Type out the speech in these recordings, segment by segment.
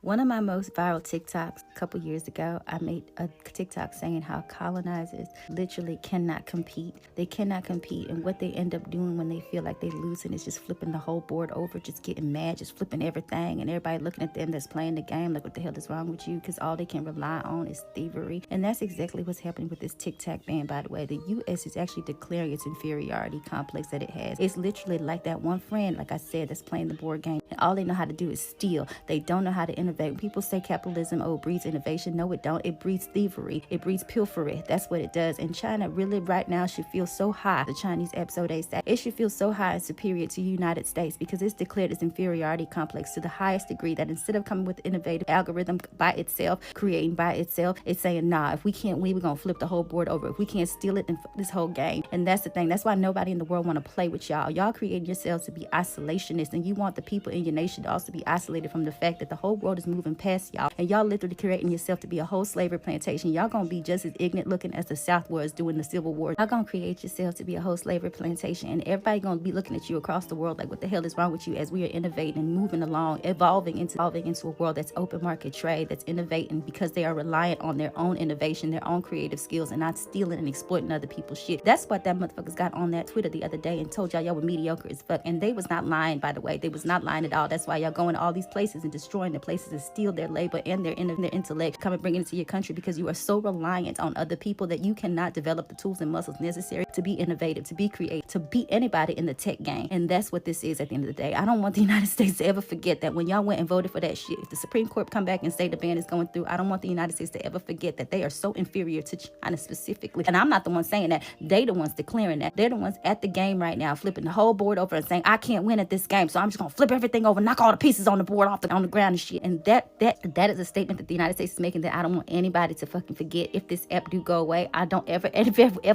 One of my most viral TikToks a couple years ago, I made a TikTok saying how colonizers literally cannot compete. They cannot compete, and what they end up doing when they feel like they're losing is just flipping the whole board over, just getting mad, just flipping everything, and everybody looking at them that's playing the game like, what the hell is wrong with you? Because all they can rely on is thievery. And that's exactly what's happening with this TikTok ban, by the way. The U.S. is actually declaring its inferiority complex that it has. It's literally like that one friend, like I said, that's playing the board game, and all they know how to do is steal. They don't know how to innovate. When people say capitalism, oh, breeds innovation. No, it don't. It breeds thievery. It breeds pilfery. That's what it does. And China really right now should feel so high. The Chinese episode 8 said it should feel so high and superior to the United States because it's declared its inferiority complex to the highest degree, that instead of coming with innovative algorithm by itself, creating by itself, it's saying, nah, if we can't win, we're going to flip the whole board over. If we can't steal it, then this whole game. And that's the thing. That's why nobody in the world want to play with y'all. Y'all creating yourselves to be isolationists, and you want the people in your nation to also be isolated from the fact that the whole world is moving past y'all, and y'all literally creating yourself to be a whole slavery plantation. Y'all gonna be just as ignorant looking as the South was during the Civil War. Y'all gonna create yourself to be a whole slavery plantation, and everybody gonna be looking at you across the world like, what the hell is wrong with you? As we are innovating and moving along, evolving into a world that's open market trade, that's innovating because they are reliant on their own innovation, their own creative skills, and not stealing and exploiting other people's shit. That's what that motherfuckers got on that Twitter the other day and told y'all were mediocre as fuck. And they was not lying, by the way. They was not lying at all. That's why y'all going to all these places and destroying the places and steal their labor and their intellect, come and bring it into your country, because you are so reliant on other people that you cannot develop the tools and muscles necessary to be innovative, to be creative, to beat anybody in the tech game. And that's what this is at the end of the day. I don't want the United States to ever forget that when y'all went and voted for that shit, if the Supreme Court come back and say the ban is going through, I don't want the United States to ever forget that they are so inferior to China specifically. And I'm not the one saying that. They the ones declaring that. They're the ones at the game right now, flipping the whole board over and saying, I can't win at this game, so I'm just gonna flip everything over, knock all the pieces on the board off on the ground and shit. And that is a statement that the United States is making that I don't want anybody to fucking forget. If this app do go away, I don't ever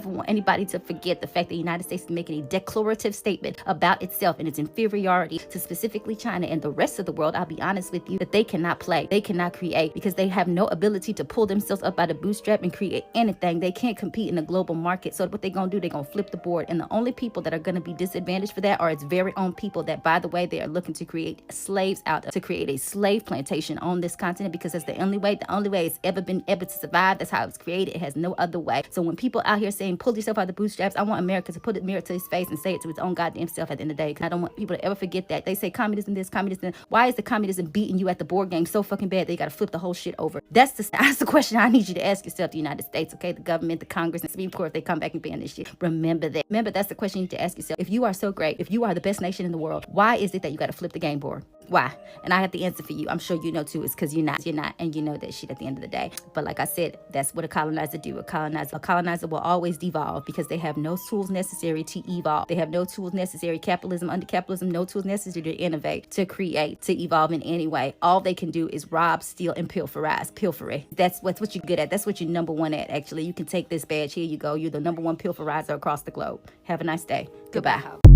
want anybody to forget the fact that the United States is making a declarative statement about itself and its inferiority to specifically China and the rest of the world. I'll be honest with you, that they cannot play, they cannot create, because they have no ability to pull themselves up by the bootstrap and create anything. They can't compete in the global market. So what they're gonna do, they're gonna flip the board, and the only people that are gonna be disadvantaged for that are its very own people that, by the way, they are looking to create slaves out of, to create a slave plantation on this continent, because that's the only way it's ever been able to survive. That's how it was created. It has no other way. So when people out here saying pull yourself out of the bootstraps, I want America to put a mirror to his face and say it to its own goddamn self at the end of the day, because I don't want people to ever forget that. They say communism this, communism. Why is the communism beating you at the board game so fucking bad they gotta flip the whole shit over? That's the question I need you to ask yourself, the United States, okay? The government, the Congress, and the Supreme Court, if they come back and ban this shit. Remember that. Remember, that's the question you need to ask yourself. If you are so great, if you are the best nation in the world, why is it that you gotta flip the game board? Why? And I have the answer for you. I'm sure you know too. It's because you're not, and you know that shit at the end of the day. But like I said, that's what a colonizer do. A colonizer will always devolve because they have no tools necessary to evolve. They have no tools necessary. Under capitalism, no tools necessary to innovate, to create, to evolve in any way. All they can do is rob, steal, and pilfery. That's what you're good at. That's what you're number one at, actually. You can take this badge. Here you go. You're the number one pilferizer across the globe. Have a nice day. Goodbye.